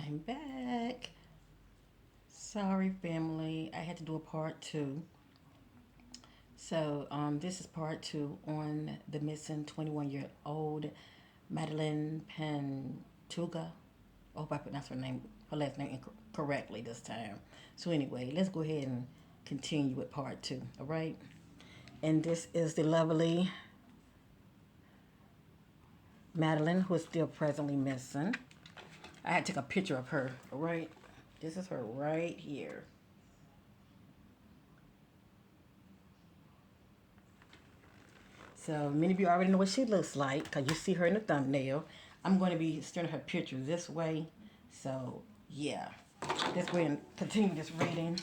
I'm back. Sorry, family. I had to do a part two. This is part two on the missing 21-year-old Madeleine Pantoja. I hope I pronounced her last name correctly this time. So, anyway, let's go ahead and continue with part two, all right? And this is the lovely Madeline, who is still presently missing. I had to take a picture of her, all right? This is her right here. So many of you already know what she looks like because you see her in the thumbnail. I'm going to be steering her picture this way. So yeah, let's go ahead and continue this reading.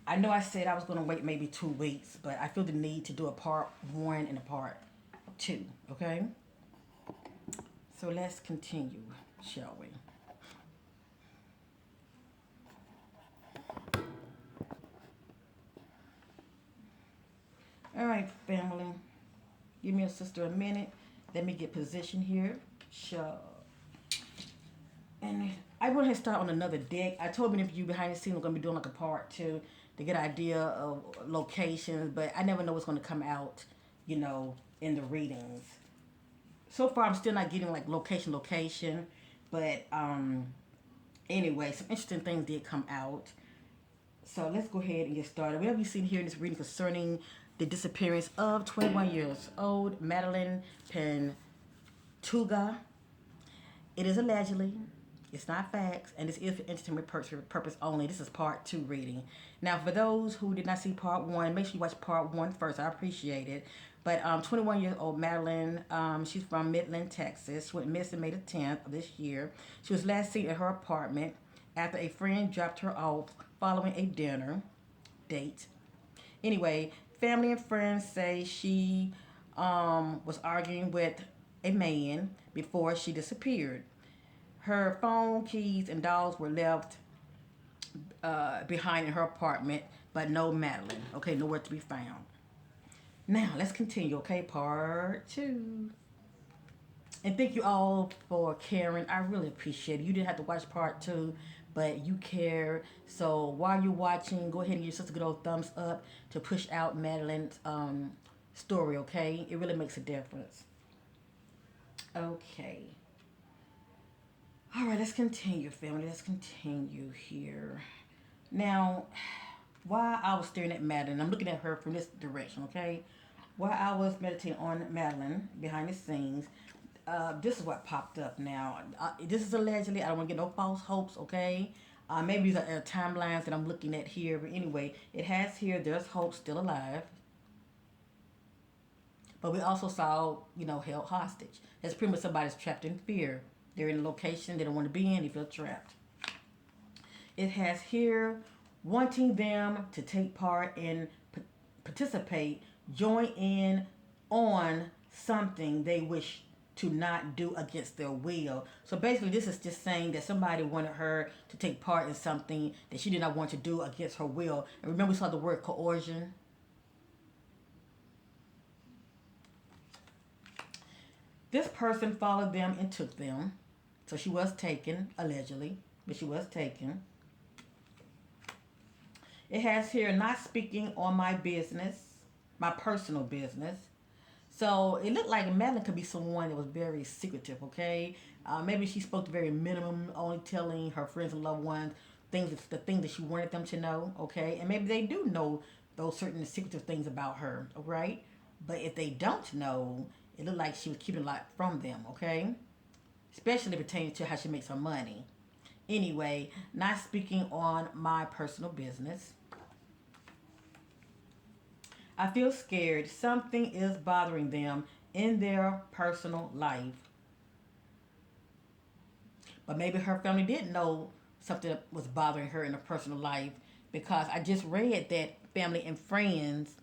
I know I said I was going to wait maybe 2 weeks, but I feel the need to do a part one and a part two, okay? So let's continue, shall we? All right, family. Give me a sister a minute. Let me get positioned here. Sure. And I went ahead and start on another deck. I told many of you behind the scenes we're going to be doing like a part two to get an idea of locations, but I never know what's going to come out, in the readings. So far, I'm still not getting like location, but anyway, some interesting things did come out. So let's go ahead and get started. Whatever you see here in this reading concerning the disappearance of 21 years old Madeleine Pantoja, it is allegedly, it's not facts, and this is for entertainment purpose only. This is part two reading. Now, for those who did not see part one, make sure you watch part one first. I appreciate it. But 21-year-old Madeline, she's from Midland, Texas. She went missing May the 10th of this year. She was last seen at her apartment after a friend dropped her off following a dinner date. Anyway, family and friends say she was arguing with a man before she disappeared. Her phone, keys, and dolls were left behind in her apartment, but no Madeline. Okay, nowhere to be found. Now, let's continue, okay? Part two. And thank you all for caring. I really appreciate it. You didn't have to watch part two, but you care. So while you're watching, go ahead and give yourself a good old thumbs up to push out Madeline's story, okay? It really makes a difference. Okay. All right, let's continue, family. Let's continue here. Now, while I was staring at Madeline, I'm looking at her from this direction, okay? While I was meditating on Madeline behind the scenes, this is what popped up now. This is allegedly, I don't want to get no false hopes, okay? Maybe these are timelines that I'm looking at here, but anyway, it has here, there's hope still alive. But we also saw, held hostage. That's pretty much somebody's trapped in fear. They're in a location they don't want to be in, they feel trapped. It has here wanting them to take part and participate, join in on something they wish to not do against their will. So basically, this is just saying that somebody wanted her to take part in something that she did not want to do against her will. And remember, we saw the word coercion. This person followed them and took them. So she was taken, allegedly, but she was taken. It has here not speaking on my business, my personal business. So it looked like Madeline could be someone that was very secretive, okay? Maybe she spoke the very minimum, only telling her friends and loved ones the things that she wanted them to know, okay? And maybe they do know those certain secretive things about her, all right? But if they don't know, it looked like she was keeping a lot from them, okay? Especially pertaining to how she makes her money. Anyway, not speaking on my personal business. I feel scared. Something is bothering them in their personal life. But maybe her family didn't know something was bothering her in her personal life because I just read that family and friends.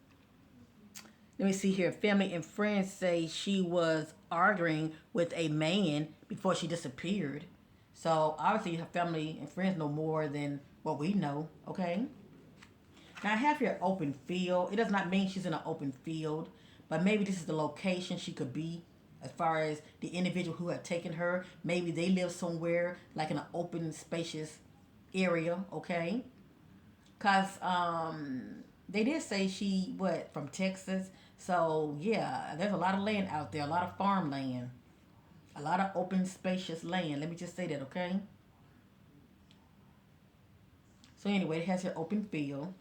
Let me see here. Family and friends say she was arguing with a man before she disappeared. So obviously her family and friends know more than what we know, okay? Now I have here open field. It does not mean she's in an open field, but maybe this is the location she could be. As far as the individual who have taken her, maybe they live somewhere like in an open, spacious area, okay? Cause they did say she what from Texas, so yeah, there's a lot of land out there, a lot of farmland, a lot of open, spacious land. Let me just say that, okay? So anyway, it has her open field.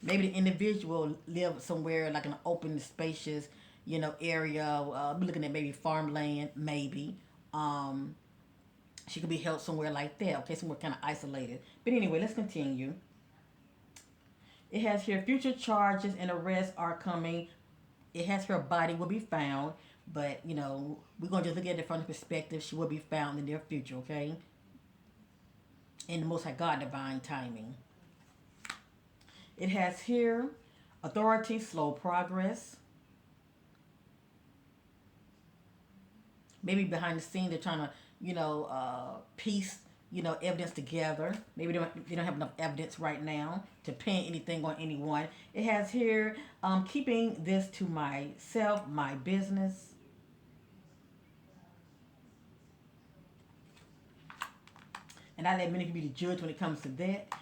Maybe the individual live somewhere like an open, spacious, area. I'm looking at maybe farmland, maybe. Um, she could be held somewhere like that, okay, somewhere kind of isolated. But anyway, let's continue. It has here future charges and arrests are coming. It has her body will be found, but we're gonna just look at it from the perspective she will be found in the near future, okay? In the Most High God divine timing. It has here authority, slow progress. Maybe behind the scene they're trying to, piece, evidence together. Maybe they don't have enough evidence right now to pin anything on anyone. It has here keeping this to myself, my business. And I let many people be the judge when it comes to that.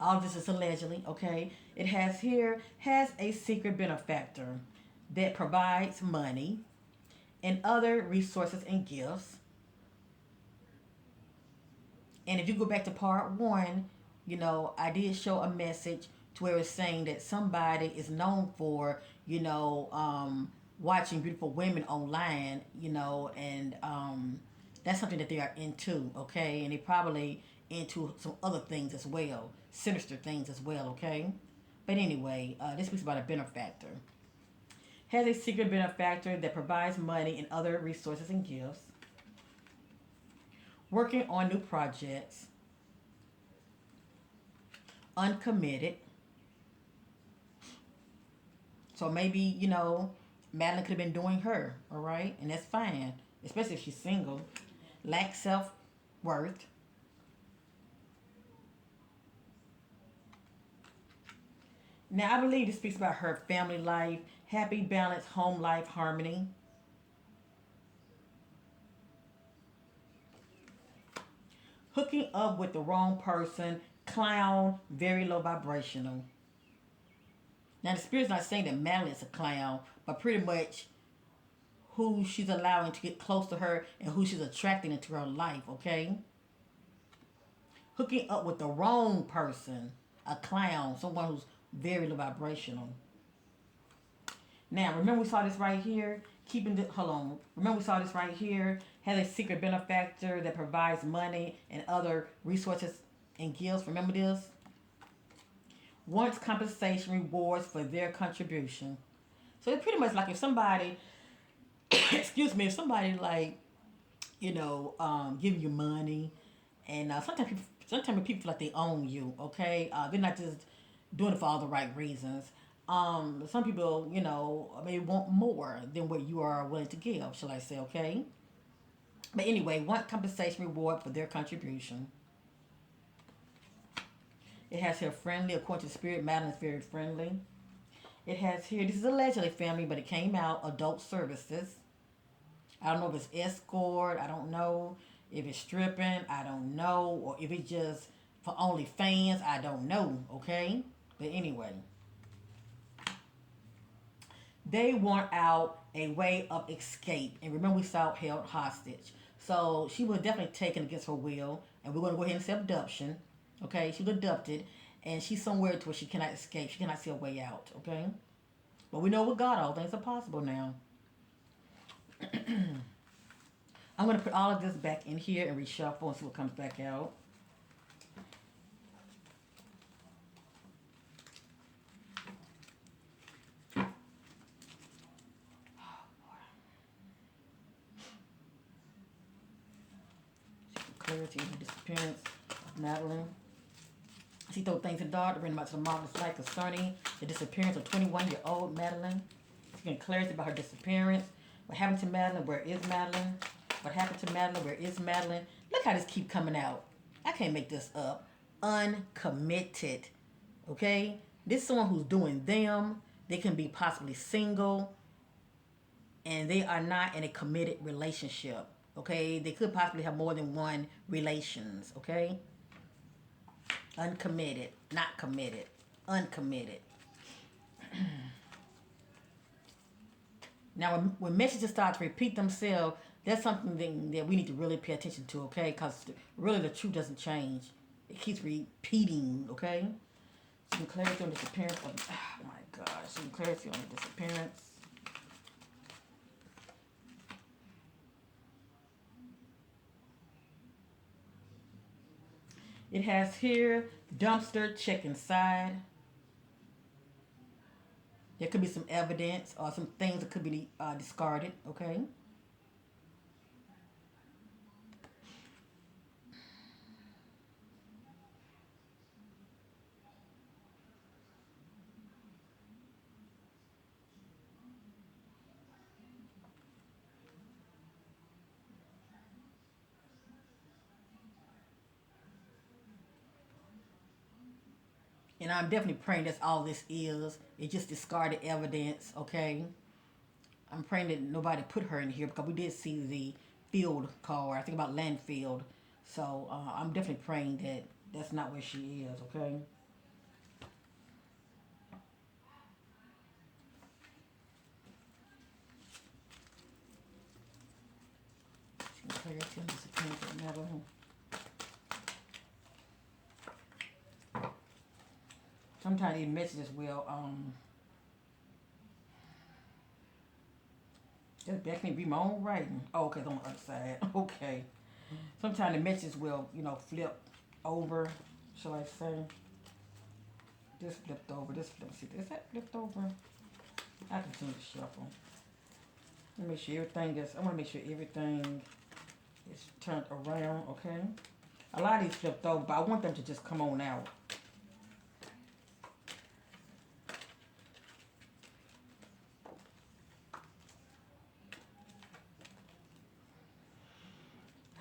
All of this is allegedly, okay? It has here, has a secret benefactor that provides money and other resources and gifts. And if you go back to part one, I did show a message to where it's saying that somebody is known for, watching beautiful women online, and that's something that they are into, okay? And they probably into some other things as well, sinister things as well, okay? But anyway, this speaks about a benefactor. Has a secret benefactor that provides money and other resources and gifts. Working on new projects. Uncommitted. So maybe, Madeline could have been doing her, all right? And that's fine, especially if she's single. Lack self worth. Now, I believe this speaks about her family life, happy, balanced home life, harmony. Hooking up with the wrong person, clown, very low vibrational. Now, the spirit's not saying that Madeline is a clown, but pretty much who she's allowing to get close to her and who she's attracting into her life, okay? Hooking up with the wrong person, a clown, someone who's very low vibrational. Now, remember we saw this right here? Hold on. Remember we saw this right here? Has a secret benefactor that provides money and other resources and gifts. Remember this? Wants compensation rewards for their contribution. So it's pretty much like if somebody, excuse me, if somebody like, giving you money, and sometimes people feel like they own you. Okay, they're not just doing it for all the right reasons. Some people, may want more than what you are willing to give, shall I say, okay? But anyway, want compensation reward for their contribution. It has here friendly, according to spirit, Madeline is very friendly. It has here, this is allegedly family, but it came out, adult services. I don't know if it's escort, I don't know if it's stripping, I don't know, or if it's just for only fans, I don't know, okay? But anyway. They want out a way of escape. And remember we saw held hostage. So she was definitely taken against her will. And we're going to go ahead and say abduction. Okay, she was abducted. And she's somewhere to where she cannot escape. She cannot see a way out. Okay? But we know with God all things are possible now. I'm going to put all of this back in here and reshuffle and see what comes back out. Clarity of the disappearance of Madeline. She throw things in the dark to bring them out to the marvelous light concerning the disappearance of 21-year-old Madeline. She getting clarity about her disappearance. What happened to Madeline? Where is Madeline? What happened to Madeline? Where is Madeline? Look how this keep coming out. I can't make this up. Uncommitted. Okay? This is someone who's doing them. They can be possibly single. and they are not in a committed relationship. Okay, they could possibly have more than one relations. Okay, uncommitted, not committed, uncommitted. Now, when messages start to repeat themselves, that's something that we need to really pay attention to, okay? Because really the truth doesn't change. It keeps repeating, okay? Some clarity on the disappearance of, oh my gosh, some clarity on the disappearance. It has here, dumpster, check inside. There could be some evidence or some things that could be discarded, okay? And I'm definitely praying that's all this is. It just discarded evidence, okay? I'm praying that nobody put her in here because we did see the field card. I think about landfill. So I'm definitely praying that that's not where she is, okay? Clarity on disappearance of Madeline. Sometimes these messages will just back me read my own writing. Oh, okay, it's on the other side. Okay. Sometimes the messages will, flip over, shall I say. This flipped over, this flipped. See, is that flipped over? I continue to shuffle. Let me make sure everything is, I want to make sure everything is turned around, okay? A lot of these flipped over, but I want them to just come on out.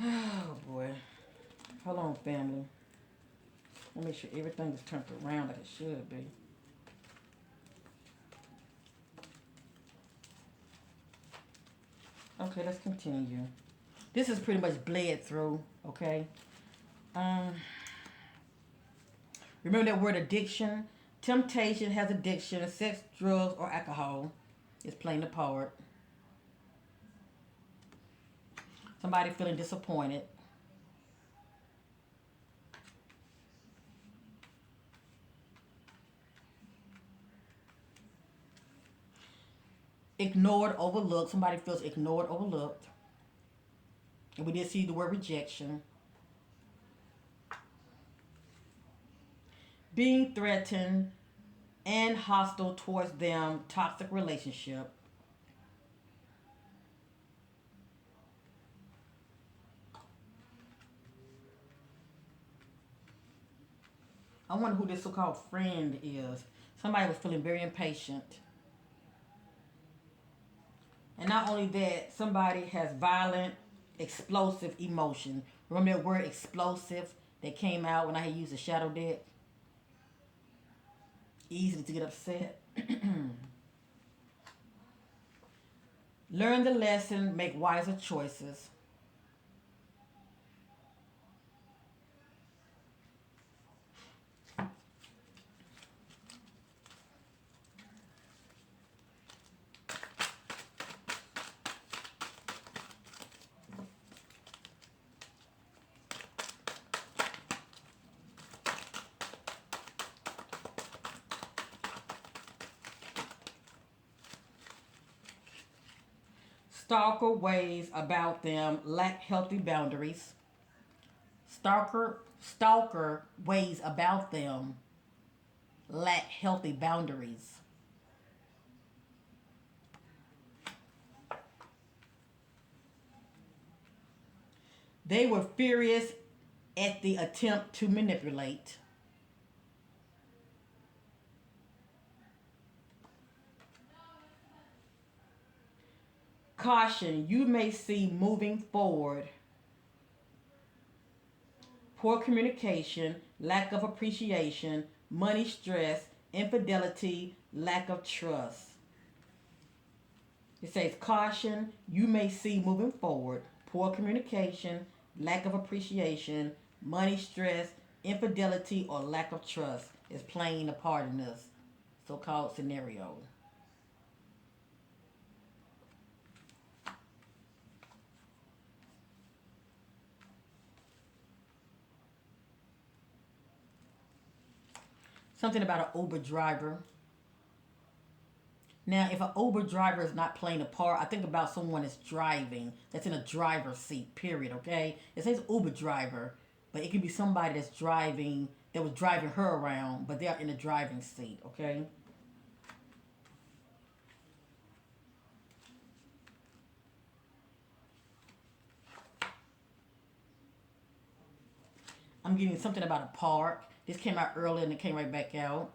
Oh boy. Hold on, family. Let me make sure everything is turned around like it should be. Okay, let's continue. This is pretty much bled through, okay? Um, Remember that word addiction? Temptation has addiction, sex, drugs, or alcohol. It's playing the part. Somebody feeling disappointed. Ignored, overlooked. Somebody feels ignored, overlooked. And we did see the word rejection. Being threatened and hostile towards them, toxic relationship. I wonder who this so-called friend is. Somebody was feeling very impatient. And not only that, somebody has violent, explosive emotion. Remember that word explosive that came out when I had used the shadow deck? Easy to get upset. Learn the lesson, make wiser choices. Stalker ways about them lack healthy boundaries. Stalker ways about them lack healthy boundaries. They were furious at the attempt to manipulate. Caution, you may see moving forward poor communication, lack of appreciation, money stress, infidelity, lack of trust. It says caution, you may see moving forward, poor communication, lack of appreciation, money stress, infidelity, or lack of trust is playing a part in this so-called scenario. Something about an Uber driver. Now, if an Uber driver is not playing a part, I think about someone that's driving, that's in a driver's seat, period, okay? It says Uber driver, but it could be somebody that's driving, that was driving her around, but they're in a driving seat, okay? I'm getting something about a park. This came out earlier and it came right back out.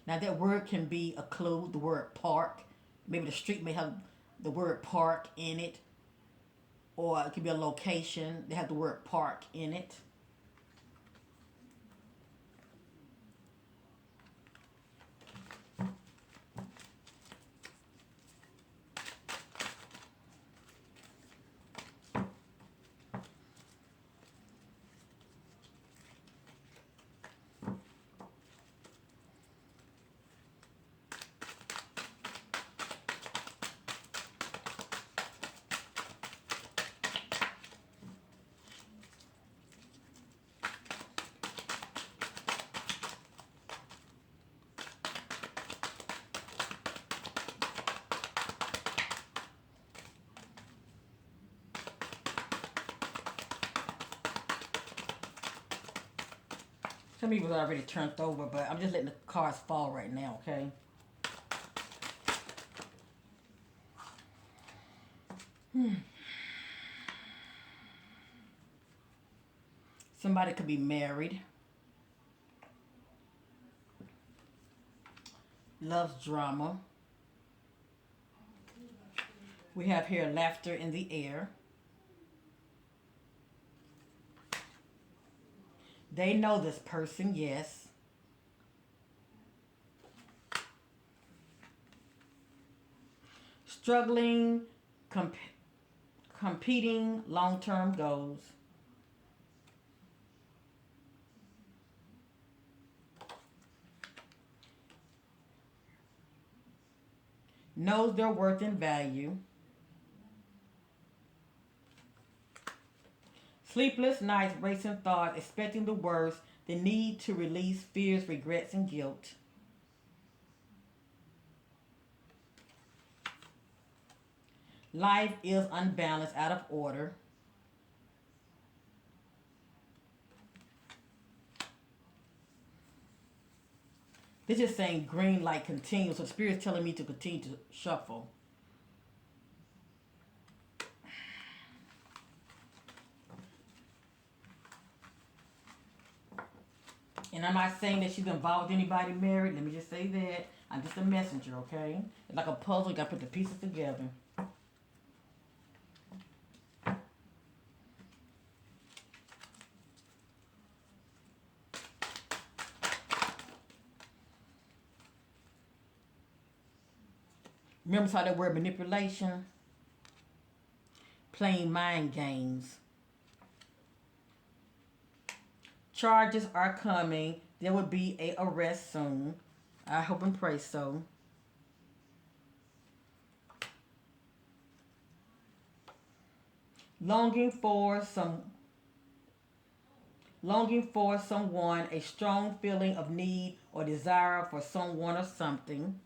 Now, that word can be a clue, the word park. Maybe the street may have the word park in it, or it could be a location that have the word park in it. Some people are already turned over, but I'm just letting the cards fall right now, okay? Somebody could be married, loves drama. We have here laughter in the air. They know this person, yes. Struggling, competing long-term goals. Knows their worth and value. Sleepless nights, racing thoughts, expecting the worst, the need to release fears, regrets, and guilt. Life is unbalanced, out of order. This is saying green light continues. So Spirit's telling me to continue to shuffle. And I'm not saying that she's involved with anybody married. Let me just say that. I'm just a messenger, okay? It's like a puzzle. You got to put the pieces together. Remember how that word manipulation? Playing mind games. Charges are coming. There will be a arrest soon. I hope and pray so. Longing for someone, a strong feeling of need or desire for someone or something.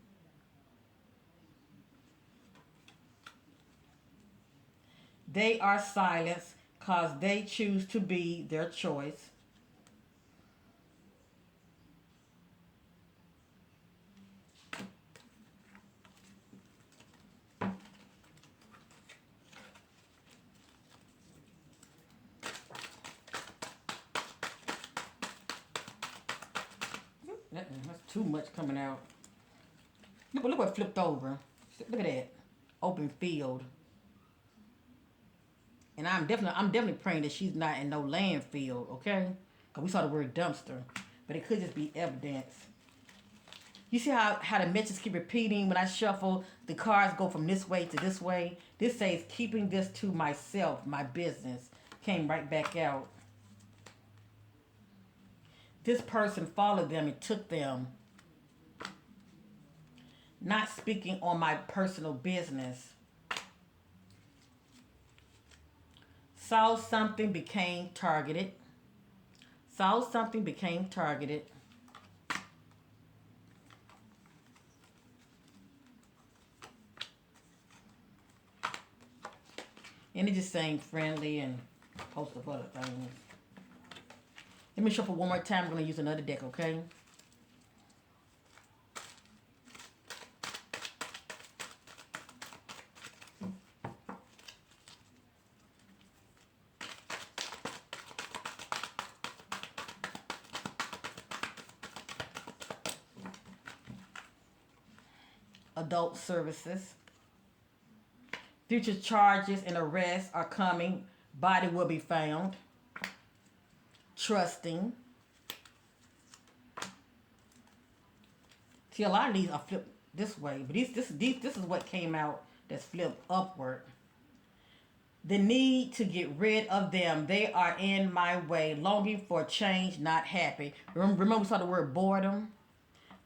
They are silenced because they choose to be their choice. That's too much coming out. Look what flipped over. Look at that. Open field. And I'm definitely praying that she's not in no landfill, okay? Because we saw the word dumpster. But it could just be evidence. You see how the messages keep repeating when I shuffle, the cards go from this way to this way. This says keeping this to myself, my business. Came right back out. This person followed them and took them. Not speaking on my personal business. Saw something, became targeted. Saw something, became targeted. And it's just saying friendly and a host of other things. Let me shuffle one more time. I'm going to use another deck, okay? Adult services. Future charges and arrests are coming. Body will be found. Trusting. See, a lot of these are flipped this way, but this is what came out that's flipped upward. The need to get rid of them. They are in my way. Longing for change, not happy. Remember we saw the word boredom?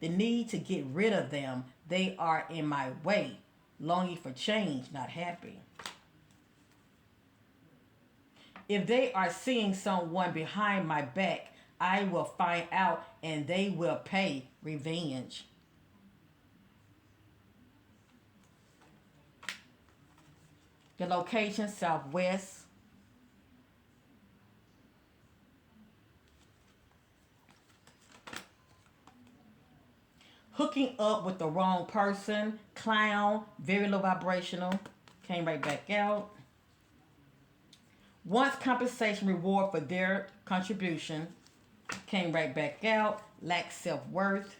The need to get rid of them. They are in my way. Longing for change, not happy. If they are seeing someone behind my back, I will find out and they will pay revenge. The location, Southwest. Hooking up with the wrong person, clown, very low vibrational, came right back out. Wants compensation reward for their contribution, came right back out. Lack self-worth.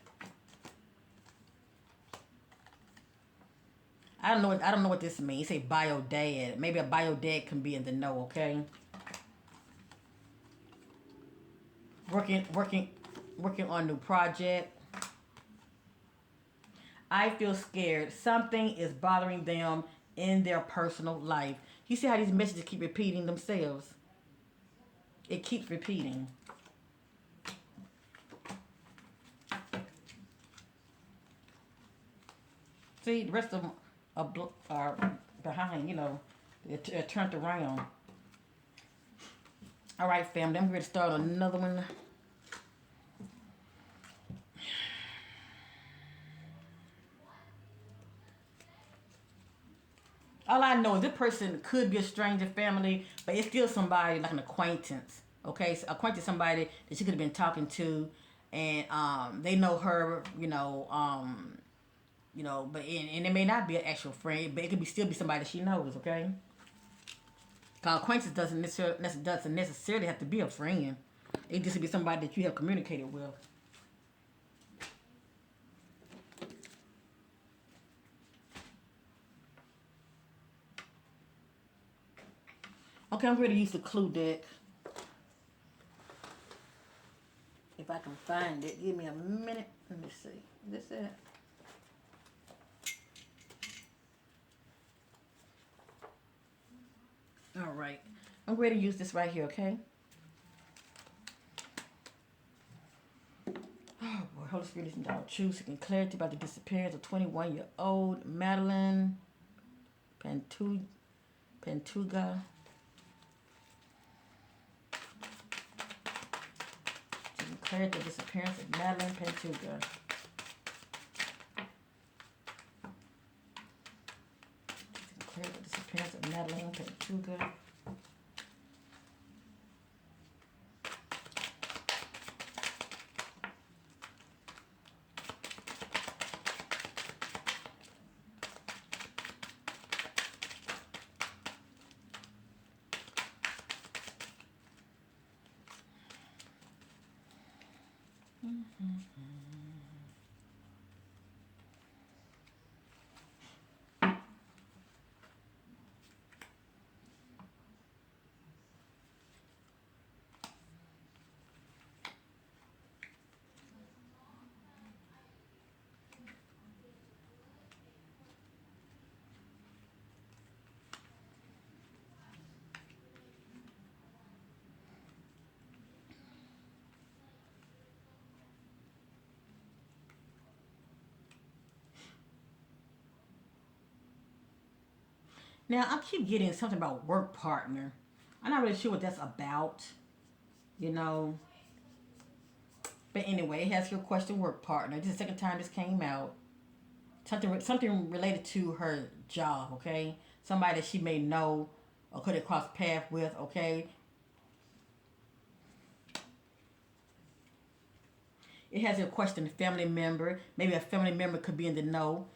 I don't know what this means. Say bio dad. Maybe a bio dad can be in the know, okay? Working on a new project. I feel scared. Something is bothering them in their personal life. You see how these messages keep repeating themselves? It keeps repeating. See, the rest of them are behind, you know. They're turned around. All right, family. I'm going to start another one. All I know is this person could be a stranger family, but it's still somebody like an acquaintance. Okay, so acquaintance, somebody that she could have been talking to, and they know her, but and it may not be an actual friend, but it could be still be somebody that she knows. Okay, because acquaintance doesn't necessarily have to be a friend. It just could be somebody that you have communicated with. Okay, I'm ready to use the clue deck. If I can find it, give me a minute. Let me see. Is this it? All right. I'm ready to use this right here, okay? Oh boy, Holy Spirit, listen to our truth, seeking clarity about the disappearance of 21-year-old Madeleine Pantoja. Declared the disappearance of Madeleine Pantoja. Declared the disappearance of Madeleine Pantoja. Now I keep getting something about work partner. I'm not really sure what that's about, you know. But anyway, it has your question work partner. This is the second time this came out. Something related to her job, okay? Somebody that she may know or could have crossed paths with, okay? It has a question family member. Maybe a family member could be in the know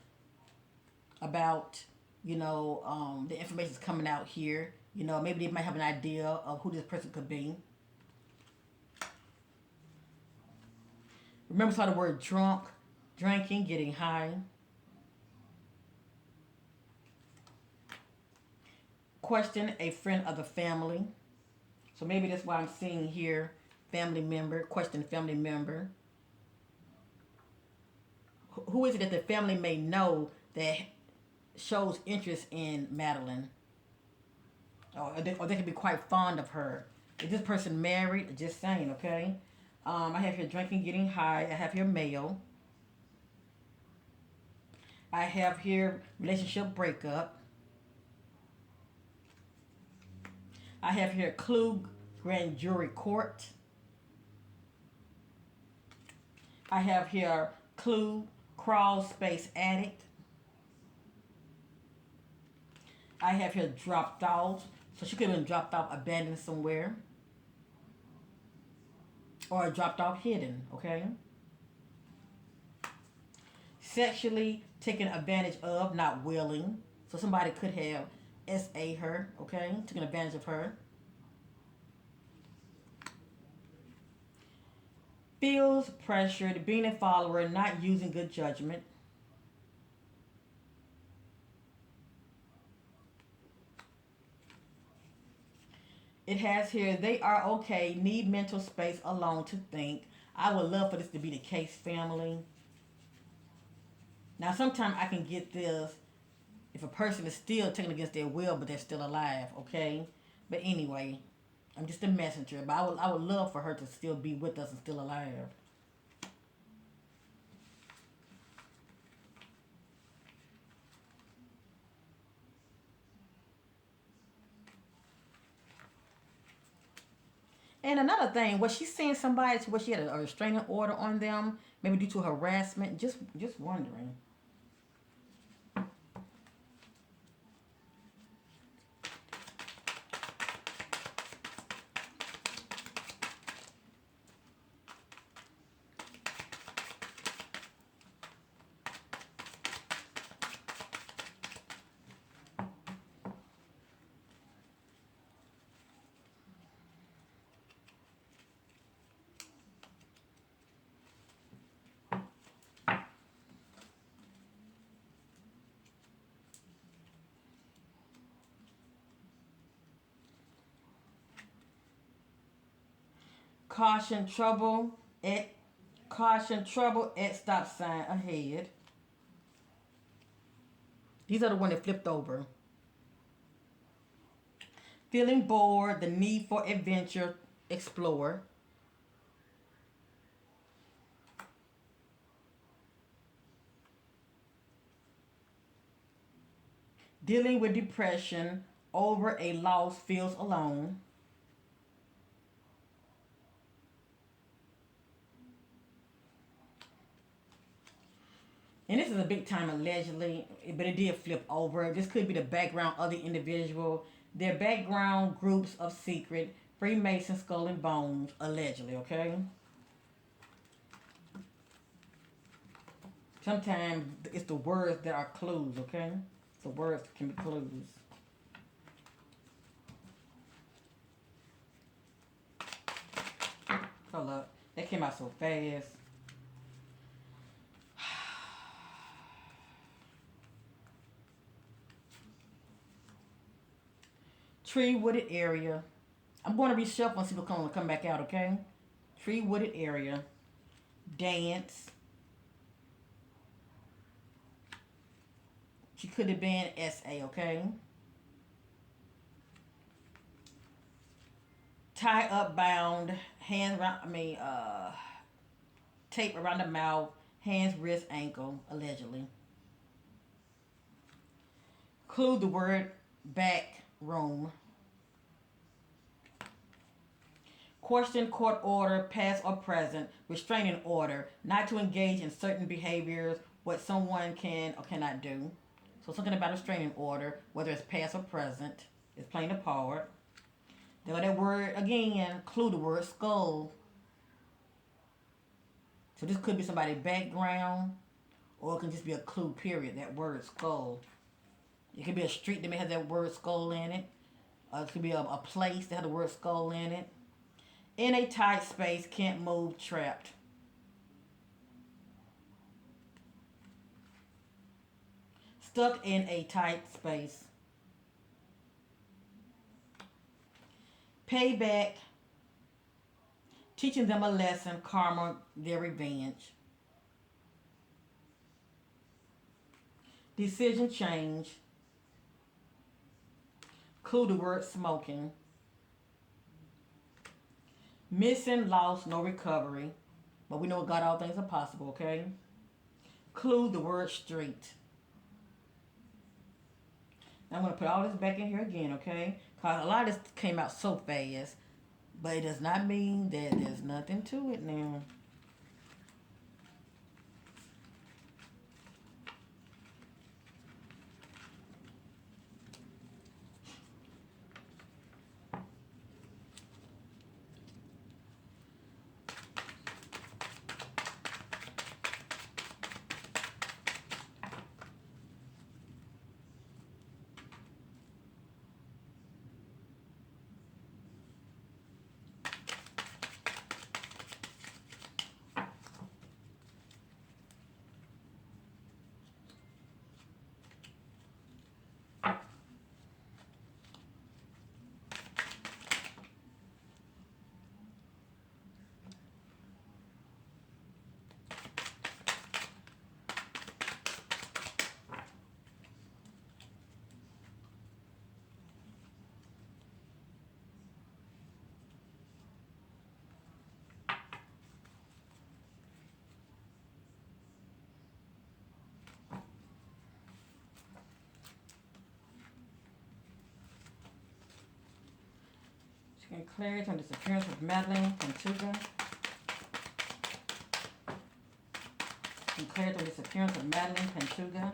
about, the information that's coming out here. Maybe they might have an idea of who this person could be. Remember, saw the word drunk, drinking, getting high. Question a friend of the family. So maybe that's why I'm seeing here family member, question family member. Who is it that the family may know that shows interest in Madeline? Or they could be quite fond of her. Is this person married? Just saying, okay? I have here drinking, getting high. I have here male. I have here relationship breakup. I have here clue grand jury court. I have here clue crawl space addict. I have here dropped off. So she could have been dropped off, abandoned somewhere. Or dropped off hidden, okay? Sexually taken advantage of, not willing. So somebody could have SA her, okay? Taking advantage of her. Feels pressured, being a follower, not using good judgment. It has here, they are okay, need mental space alone to think. I would love for this to be the case, family. Now, sometimes I can get this if a person is still taken against their will, but they're still alive, okay? But anyway, I'm just a messenger. But I would love for her to still be with us and still alive. And another thing, was she seeing somebody to where she had a restraining order on them, maybe due to harassment? Just wondering. Caution trouble at caution trouble at stop sign ahead. These are the one that flipped over. Feeling bored, the need for adventure, explore. Dealing with depression, over a loss, feels alone. And this is a big time allegedly, but it did flip over. This could be the background of the individual, their background, groups of secret, Freemason, skull and bones, allegedly, okay? Sometimes it's the words that are clues, okay? The words can be clues. Hold up. That came out so fast. Tree wooded area. I'm going to reshuffle and see what's going to come back out, okay? Tree wooded area. Dance. She could have been SA, okay? Tie up, bound, hands around, tape around the mouth, hands, wrist, ankle, allegedly. Clue the word back room. Question, court order, past or present, restraining order, not to engage in certain behaviors, what someone can or cannot do. So something about a restraining order, whether it's past or present, is playing a part. Then that word again, clue the word skull. So this could be somebody's background, or it can just be a clue, period, that word skull. It could be a street that may have that word skull in it. It could be a place that has the word skull in it. In a tight space, can't move, trapped. Stuck in a tight space. Payback, teaching them a lesson, karma, their revenge. Decision change. Clue the word smoking. Missing, lost, no recovery. But we know with God all things are possible, okay? Clue the word street. Now I'm going to put all this back in here again, okay? Because a lot of this came out so fast. But it does not mean that there's nothing to it now. Getting clarity on the disappearance of Madeleine Pantoja. Getting clarity on the disappearance of Madeleine Pantoja.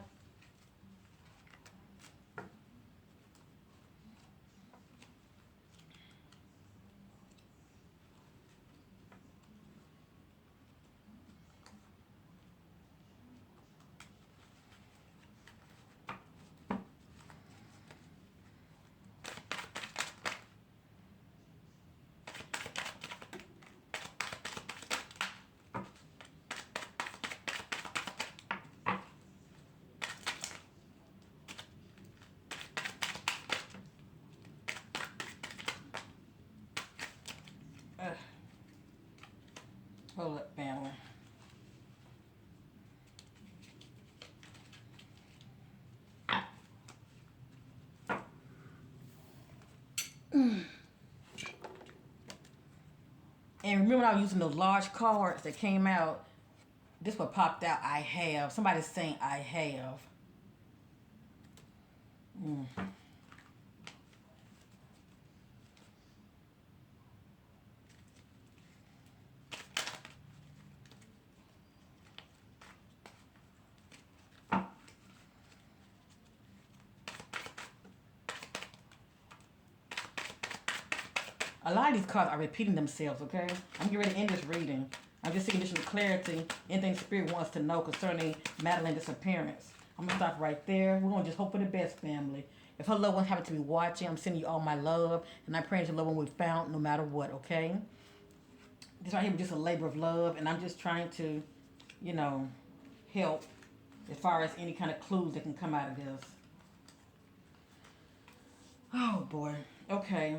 Hold up, family. And remember when I was using those large cards that came out, this what popped out, I have. Somebody's saying I have. A lot of these cards are repeating themselves, okay? I'm getting ready to end this reading. I'm just seeking additional clarity, anything the Spirit wants to know concerning Madeline's disappearance. I'm going to stop right there. We're going to just hope for the best, family. If her loved one happen to be watching, I'm sending you all my love, and I pray that your loved one will be found no matter what, okay? This right here was just a labor of love, and I'm just trying to, you know, help as far as any kind of clues that can come out of this. Oh, boy. Okay.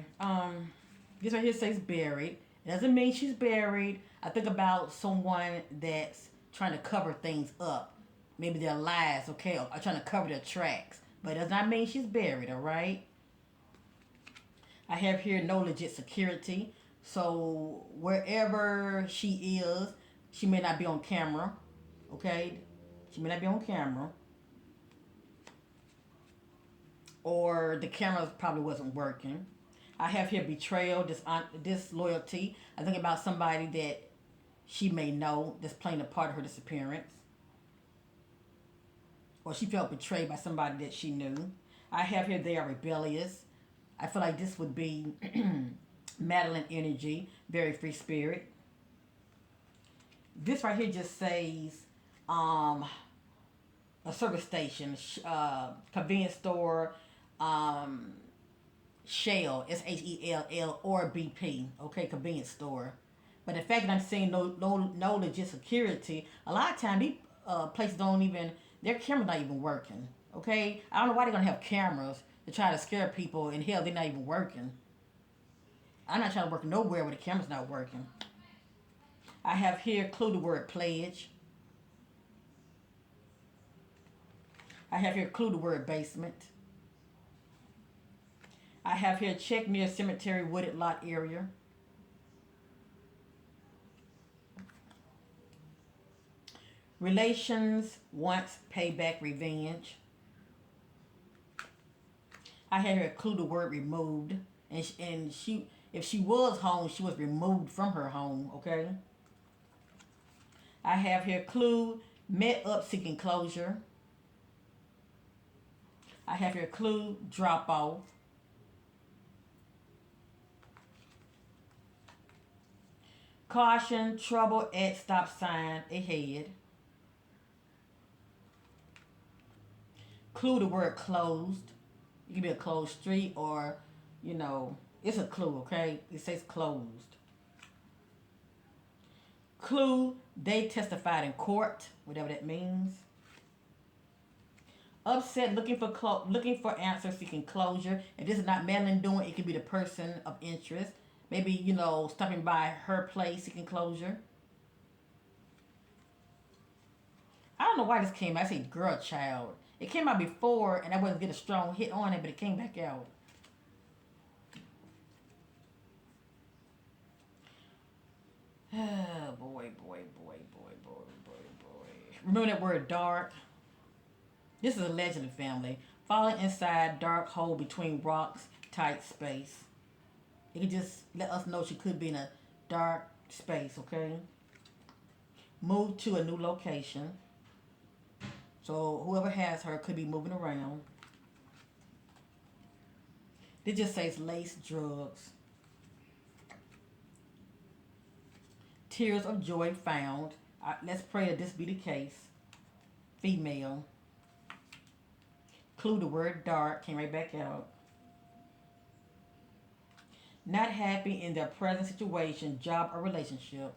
This right here says buried. It doesn't mean she's buried. I think about someone that's trying to cover things up. Maybe their lies, okay, or trying to cover their tracks. But it does not mean she's buried, all right? I have here no legit security. So wherever she is, she may not be on camera, okay? She may not be on camera. or the camera probably wasn't working. I have here betrayal, disloyalty. I think about somebody that she may know that's playing a part of her disappearance, or she felt betrayed by somebody that she knew. I have here they are rebellious. I feel like this would be Madeline energy, very free spirit. This right here just says um, a service station, convenience store, um, Shell, Shell, or BP. Okay, convenience store. But the fact that I'm saying no legit security, a lot of times these places don't even, their camera's not even working. Okay, I don't know why they're gonna have cameras to try to scare people, and hell, they're not even working. I'm not trying to work nowhere where the camera's not working. I have here clue the word pledge. I have here clue the word basement. I have here check near cemetery wooded lot area. Relations, wants, payback, revenge. I had her clue the word removed, and she, if she was home, she was removed from her home. Okay. I have here clue met up seeking closure. I have here clue drop off. Caution, trouble at stop sign ahead. Clue the word closed. It could be a closed street, or, it's a clue, okay? It says closed. Clue, they testified in court, whatever that means. Upset, looking for answers, seeking closure. If this is not Madeline doing, it could be the person of interest. Maybe, stopping by her place, seeking closure. I don't know why this came out. I say girl child. It came out before, and I wasn't get a strong hit on it, but it came back out. Oh, boy. Remember that word dark? This is a legend family. Falling inside dark hole between rocks, tight space. It could just let us know she could be in a dark space, okay? Move to a new location. So whoever has her could be moving around. It just says lace drugs. Tears of joy found. Let's pray that this be the case. Female. Clue the word dark. Came right back out. Not happy in their present situation, job, or relationship.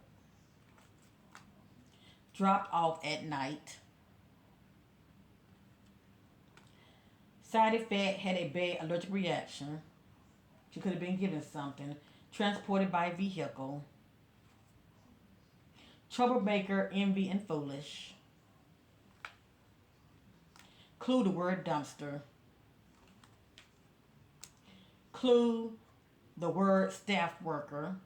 Dropped off at night. Side effect, had a bad allergic reaction. She could have been given something. Transported by vehicle. Troublemaker, envy, and foolish. Clue the word dumpster. Clue the word staff worker.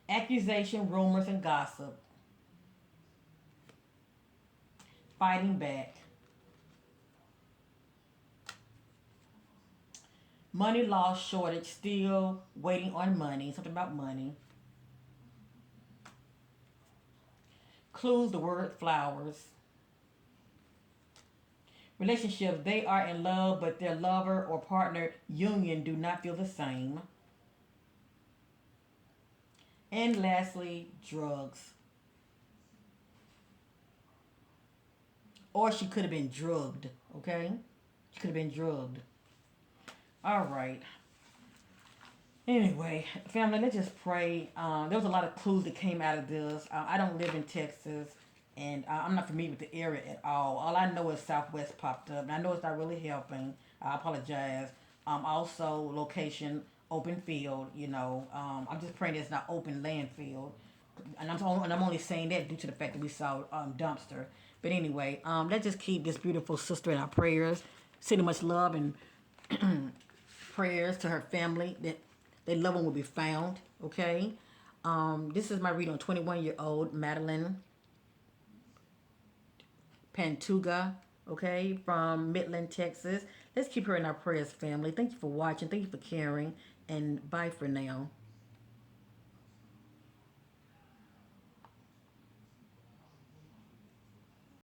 Accusation, rumors, and gossip. Fighting back. Money loss, shortage, still waiting on money. Something about money. Clues the word flowers. Relationships, they are in love, but their lover or partner union do not feel the same. And lastly, drugs. Or she could have been drugged, okay? She could have been drugged. All right. Anyway, family, let's just pray. There was a lot of clues that came out of this. I don't live in Texas, and I'm not familiar with the area at all. All I know is Southwest popped up, and I know it's not really helping. I apologize. Also, location, open field, I'm just praying it's not open landfill. And I'm only saying that due to the fact that we saw dumpster. But anyway, let's just keep this beautiful sister in our prayers. Sending much love and prayers to her family that their loved one will be found. Okay. This is my reading on 21-year-old Madeleine Pantoja. okay, from Midland, Texas. Let's keep her in our prayers, family. Thank you for watching. Thank you for caring. And bye for now.